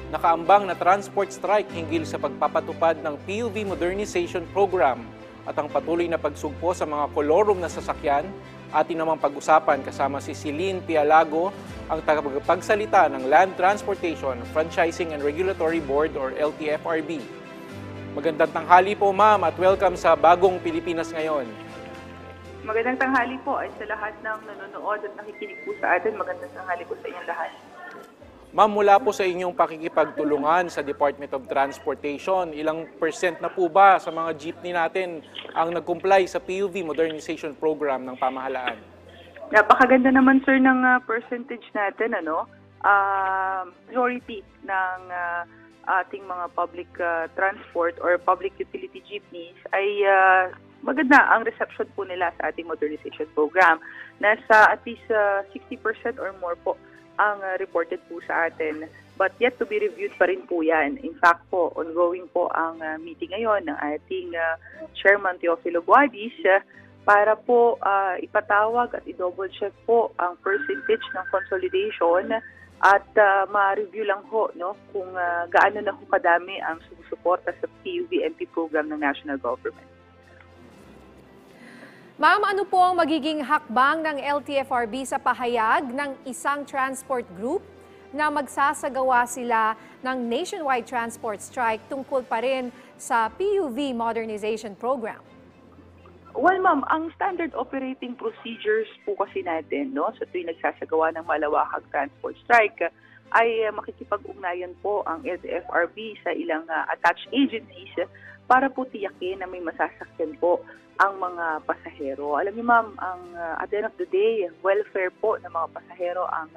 Nakaambang na transport strike hinggil sa pagpapatupad ng PUV Modernization Program at ang patuloy na pagsugpo sa mga kolorum na sasakyan. Atin namang pag-usapan kasama si Celine Pialago, ang tagapagsalita ng Land Transportation Franchising and Regulatory Board or LTFRB. Magandang tanghali po ma'am at welcome sa Bagong Pilipinas Ngayon. Magandang tanghali po ay sa lahat ng nanonood at nakikinig po sa atin. Magandang tanghali po sa inyong lahat. Ma'am, mula po sa inyong pakikipagtulungan sa Department of Transportation, ilang percent na po ba sa mga jeepney natin ang nag-comply sa PUV Modernization Program ng pamahalaan? Napakaganda naman sir ng percentage natin. Majority ng ating mga public transport or public utility jeepneys ay maganda ang reception po nila sa ating modernization program. Nasa at least 60% or more po ang reported po sa atin. But yet to be reviewed pa rin po yan. In fact po, ongoing po ang meeting ngayon ng ating Chairman Teofilo Guadis para po ipatawag at i-double check po ang percentage ng consolidation at ma-review lang ho kung gaano na ho kadami ang sumusuporta sa PUV-MP program ng national government. Ma'am, ano po ang magiging hakbang ng LTFRB sa pahayag ng isang transport group na magsasagawa sila ng nationwide transport strike tungkol pa rin sa PUV Modernization Program? Well, ma'am, ang standard operating procedures po kasi natin sa tuwing nagsasagawa ng malawakang transport strike ay makikipag-ugnayan po ang LTFRB sa ilang attached agencies para po tiyakin na may masasakyan po ang mga pasahero. Alam niyo ma'am, at the end of the day, welfare po ng mga pasahero ang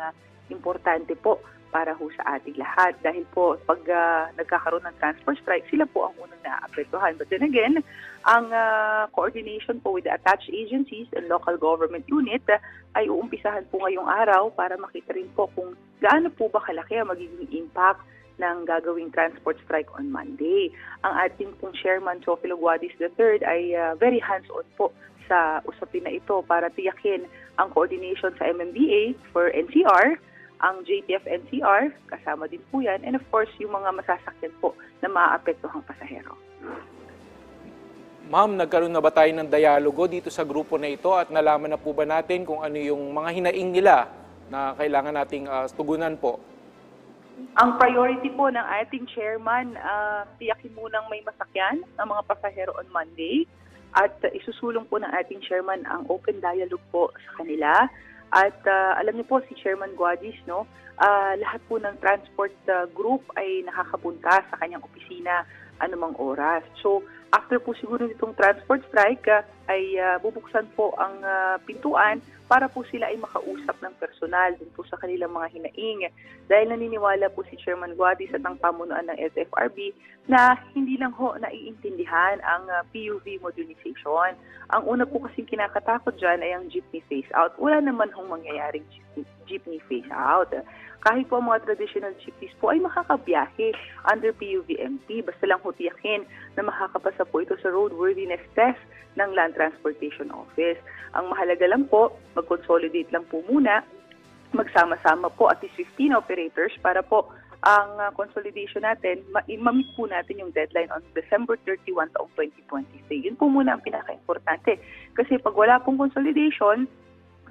importante po para ho sa ating lahat. Dahil po pag nagkakaroon ng transport strike, sila po ang unang naapektuhan. But then again, ang coordination po with the attached agencies and local government unit ay uumpisahan po ngayong araw para makita rin po kung gaano po ba kalaki ang magiging impact ng gagawing transport strike on Monday. Ang ating pong Chairman Teofilo Guadis III ay very hands-on po sa usapin na ito para tiyakin ang coordination sa MMDA for NCR, ang JTF NCR, kasama din po yan, and of course yung mga masasakyan po na maaapektuhang pasahero. Ma'am, nagkaroon na ba tayo ng dialogo dito sa grupo na ito at nalaman na po ba natin kung ano yung mga hinaing nila na kailangan nating tugunan po? Ang priority po ng ating chairman, tiyakin munang may masakyan ng mga pasahero on Monday at isusulong po ng ating chairman ang open dialogue po sa kanila. At alam niyo po si Chairman Guadis, lahat po ng transport group ay nakakapunta sa kanyang opisina anumang oras. So after po siguro nitong transport strike ay bubuksan po ang pintuan para po sila ay makausap ng personal din po sa kanilang mga hinaing. Dahil naniniwala po si Chairman Guadis at ang pamunuan ng LTFRB na hindi lang ho naiintindihan ang PUV modernization. Ang una po kasing kinakatakot dyan ay ang jeepney phase-out. Wala naman hong mangyayaring jeepney phase-out. Kahit po ang mga traditional jeepneys po ay makakabiyahe under PUV-MP. Basta lang ho tiyakin na makakapasa po ito sa roadworthiness test ng Land Transportation Office. Ang mahalaga lang po, mag-consolidate lang po muna, magsama-sama po at least 15 operators para po ang consolidation natin, ma-meet po natin yung deadline on December 31 taong 2023. Yun po muna ang pinaka-importante. Kasi pag wala pong consolidation,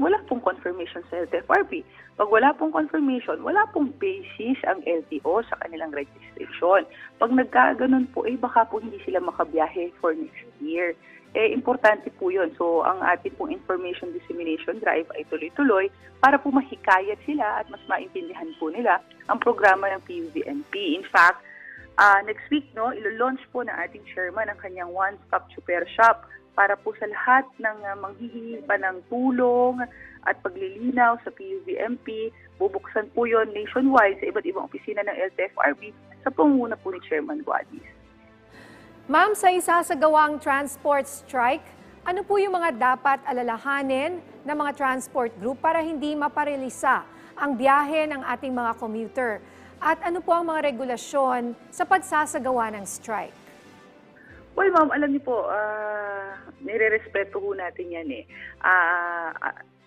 wala pong confirmation sa LTFRB. Pag wala pong confirmation, wala pong basis ang LTO sa kanilang registration. Pag nagkaganon po, baka po hindi sila makabiyahe for next year. Importante po yun. So, ang ating pong information dissemination drive ay tuloy-tuloy para po mahikayat sila at mas maintindihan po nila ang programa ng PUV-MP. In fact, next week, ilo-launch po ng ating chairman ang kanyang one-stop super shop para po sa lahat ng manghihingi pa ng tulong at paglilinaw sa PUV-MP. Bubuksan po yon nationwide sa iba't ibang opisina ng LTFRB sa pangunguna po ni Chairman Guadis. Ma'am, sa isasagawang transport strike, ano po yung mga dapat alalahanin ng mga transport group para hindi maparelisa ang biyahe ng ating mga commuter? At ano po ang mga regulasyon sa pagsasagawa ng strike? Well, ma'am, alam niyo po, nire-respeto ho natin yan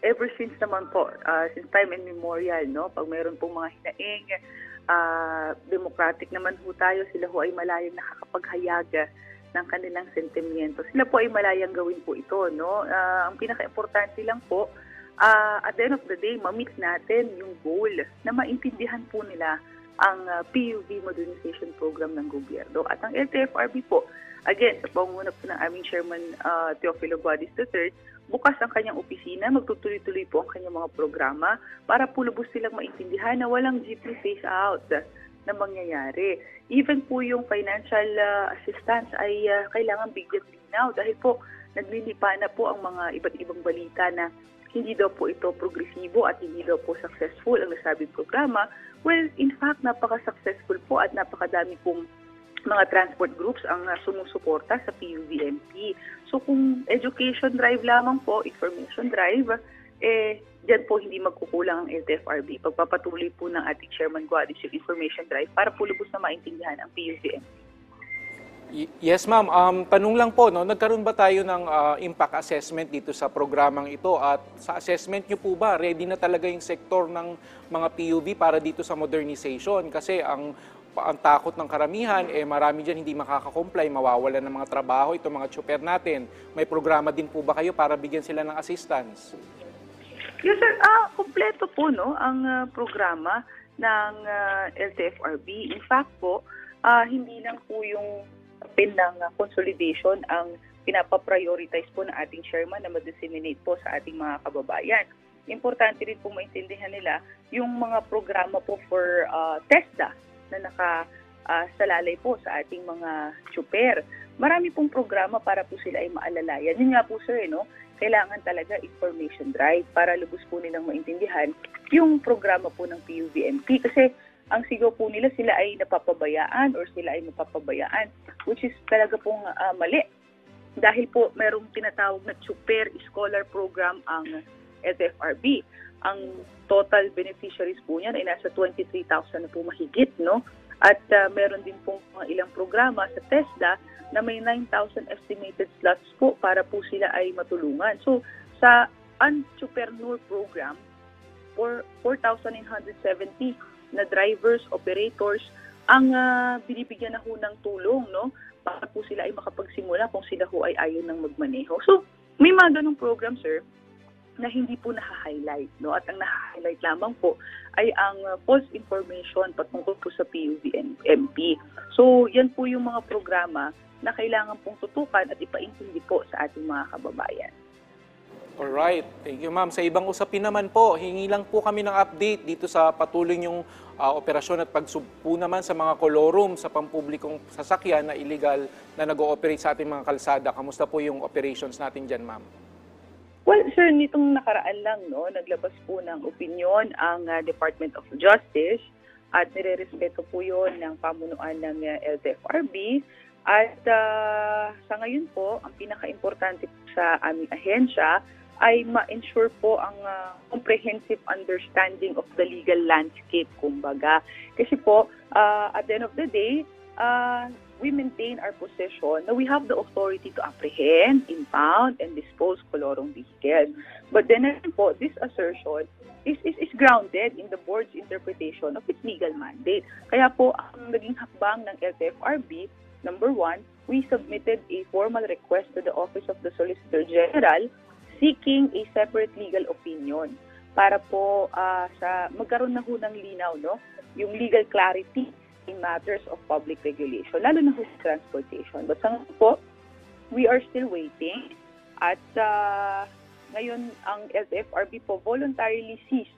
ever since naman po, since time immemorial, pag mayroon pong mga hinaing, democratic naman ho tayo, sila ho ay malayang nakakapaghayaga ng kanilang sentimiento. Sila po ay malayang gawin po ito, no? Ang pinaka-importante lang po, at the end of the day, ma-meet natin yung goal na maintindihan po nila ang PUV modernization program ng gobyerno. At ang LTFRB po, again, sa pangunguna po ng aming Chairman Teofilo Guadis III, bukas ang kanyang opisina, magtutuloy-tuloy po ang kanyang mga programa para po lubos silang maintindihan na walang jeepney phase-out na mangyayari. Even po yung financial assistance ay kailangan bigyan linaw dahil po naglilipa na po ang mga iba't ibang balita na hindi daw po ito progresibo at hindi daw po successful ang nasabing programa. Well, in fact, napaka-successful po at napakadami pong mga transport groups ang sumusuporta sa PUVMP. So kung education drive lamang po, information drive, diyan po hindi magkukulang ang LTFRB. Pagpapatuloy po ng ating Chairman Guadis yung information drive para po lubos na maintindihan ang PUVMP. Yes, ma'am. Tanong lang po, no, nagkaroon ba tayo ng impact assessment dito sa programang ito? At sa assessment nyo po ba, ready na talaga yung sektor ng mga PUV para dito sa modernization? Kasi ang takot ng karamihan, marami dyan hindi makakakomply, mawawalan ng mga trabaho, itong mga chopper natin. May programa din po ba kayo para bigyan sila ng assistance? Yes, sir. Kompleto po, no, ang programa ng LTFRB. In fact po, hindi lang po yung pin ng consolidation ang pinapaprioritize po ng ating chairman na ma-disseminate po sa ating mga kababayan. Importante rin po maintindihan nila yung mga programa po for TESDA na nakasalalay po sa ating mga tsuper. Marami pong programa para po sila ay maalalayan. Yun nga po sir, no? Kailangan talaga information drive para lubos po nilang maintindihan yung programa po ng PUVMP. Kasi ang sigaw po nila sila ay napapabayaan or sila ay mapapabayaan, which is talaga pong mali. Dahil po merong tinatawag na Tsuper Scholar Program ang LTFRB. Ang total beneficiaries po niyan ay nasa 23,000 na po mahigit, no? At meron din pong mga ilang programa sa TESDA na may 9,000 estimated slots po para po sila ay matulungan. So sa Unchupernur program, 4,970 na drivers, operators, ang binibigyan na ho ng tulong, no? Para po sila ay makapagsimula kung sila ho ay ayaw ng magmaneho. So, may mga ganong program, sir, na hindi po naha-highlight, no? At ang naha-highlight lamang po ay ang false information patungkol po sa PUVMP. So, yan po yung mga programa na kailangan pong tutukan at ipaintindi po sa ating mga kababayan. Alright. Thank you, ma'am. Sa ibang usapin naman po, hingi lang po kami ng update dito sa patuloy yung operasyon at pagsugpo naman sa mga kolorum sa pampublikong sasakyan na illegal na nag-ooperate sa ating mga kalsada. Kamusta po yung operations natin dyan, ma'am? Well, sir, nitong nakaraan lang, no, naglabas po ng opinyon ang Department of Justice at nire-respeto po yun ng pamunuan ng LTFRB. At sa ngayon po, ang pinaka-importante sa aming ahensya ay ma-ensure po ang comprehensive understanding of the legal landscape, kumbaga. Kasi po, at the end of the day, we maintain our position na we have the authority to apprehend, impound, and dispose kolorong vehicles. But then po, this assertion is grounded in the board's interpretation of its legal mandate. Kaya po, ang naging hakbang ng LTFRB, number one, we submitted a formal request to the Office of the Solicitor General seeking a separate legal opinion para po sa magkaroon na ho ng linaw, no, yung legal clarity in matters of public regulation, lalo na ho sa transportation. But sa ngayon po, we are still waiting at ngayon ang LTFRB po voluntarily ceased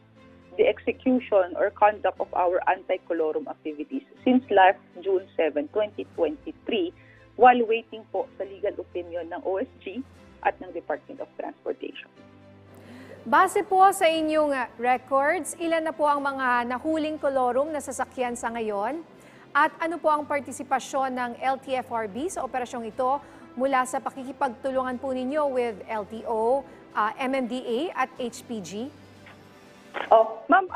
the execution or conduct of our anti-colorum activities since last June 7, 2023 while waiting po sa legal opinion ng OSG at ng Department of Transportation. Base po sa inyong records, ilan na po ang mga nahuling kolorum na sasakyan sa ngayon? At ano po ang partisipasyon ng LTFRB sa operasyong ito mula sa pakikipagtulungan po ninyo with LTO, MMDA at HPG? Oh, ma'am,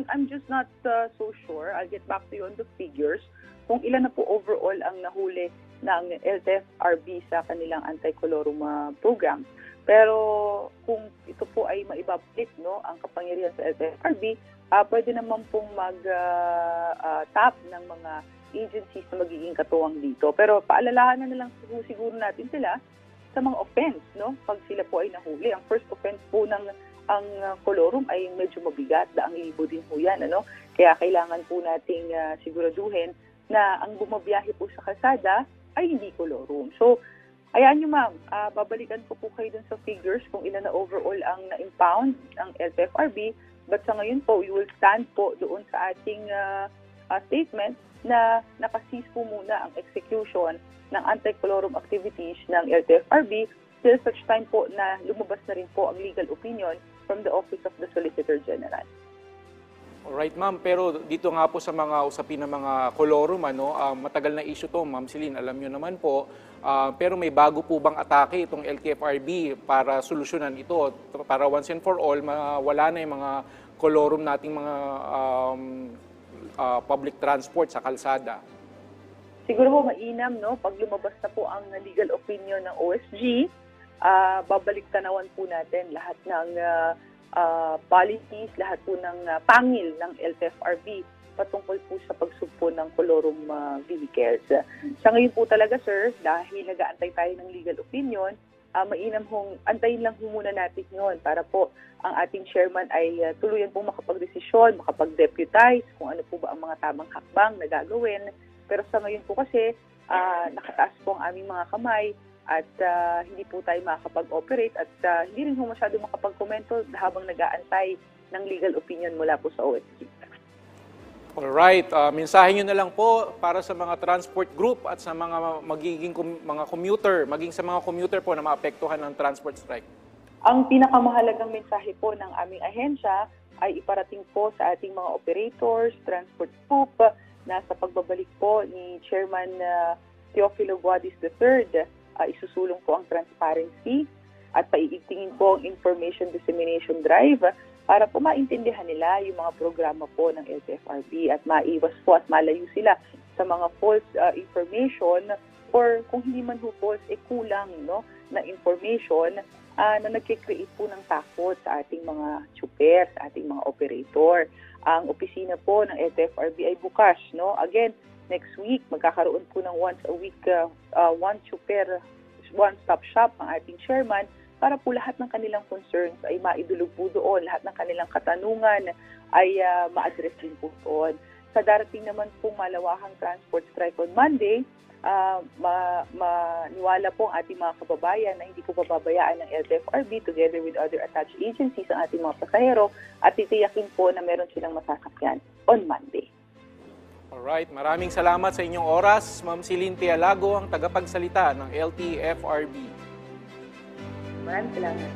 I'm just not so sure. I'll get back to you on the figures. Kung ilan na po overall ang nahuli ng LTFRB sa kanilang anti-colorum program. Pero kung ito po ay maibabalik, no, ang kapangyarihan sa LTFRB, pwede naman pong mag-tap ng mga agencies na magiging katuwang dito. Pero paalalahanan na lang siguro natin sila sa mga offense, no? Pag sila po ay nahuli. Ang first offense po ng ang kolorum ay medyo mabigat, 2,000 din po yan, ano? Kaya kailangan po nating siguraduhin na ang bumabiyahe po sa kalsada ay hindi kolorum. So, ayan nyo ma'am, babalikan ko po kayo dun sa figures kung ilan na overall ang na-impound ng LTFRB. But sa ngayon po, we will stand po doon sa ating statement na nakaseize po muna ang execution ng anti-colorum activities ng LTFRB till such time po na lumabas na rin po ang legal opinion from the Office of the Solicitor General. Alright, ma'am. Pero dito nga po sa mga usapin ng mga kolorum, matagal na issue to, ma'am Celine, alam nyo naman po. Pero may bago po bang atake itong LTFRB para solusyonan ito? Para once and for all, wala na yung mga kolorum nating mga public transport sa kalsada. Siguro po mainam, no? Pag lumabas na po ang legal opinion ng OSG, babalik tanawan po natin lahat ng policies, lahat po ng pangil ng LTFRB patungkol po sa pagsugpo ng kolorum vehicles. Sa ngayon po talaga, sir, dahil nag-aantay tayo ng legal opinion, mainam hong antayin lang muna natin yon para po ang ating chairman ay tuluyan po makapag-desisyon, makapag-deputize kung ano po ba ang mga tamang hakbang na gagawin. Pero sa ngayon po kasi, nakataas po ang aming mga kamay at hindi po tayo makakapag-operate at hindi rin po masyado makapag-komento habang nag-aantay ng legal opinion mula po sa OSG. Alright, mensahe nyo na lang po para sa mga transport group at sa mga magiging mga commuter, maging sa mga commuter po na maapektuhan ng transport strike. Ang pinakamahalagang mensahe po ng aming ahensya ay iparating po sa ating mga operators, transport group, na sa pagbabalik po ni Chairman Teofilo Guadis III, isusulong po ang transparency at paiigtingin po ang information dissemination drive para po maintindihan nila yung mga programa po ng LTFRB at maiwas po at malayo sila sa mga false information or kung hindi man po false, kulang na information na nagkikreate po ng takot sa ating mga tsuper, sa ating mga operator. Ang opisina po ng LTFRB ay bukas. Again, next week, magkakaroon po ng once a week, one-stop shop ang ating chairman para po lahat ng kanilang concerns ay maidulog po doon, lahat ng kanilang katanungan ay ma-address din po doon. Sa darating naman pong malawakang transport strike on Monday, maniwala po ang ating mga kababayan na hindi po pababayaan ng LTFRB together with other attached agencies ang ating mga pasahero at titiyakin po na meron silang masasakyan on Monday. Alright, maraming salamat sa inyong oras. Ma'am Celine Pialago, ang tagapagsalita ng LTFRB. Maraming salamat.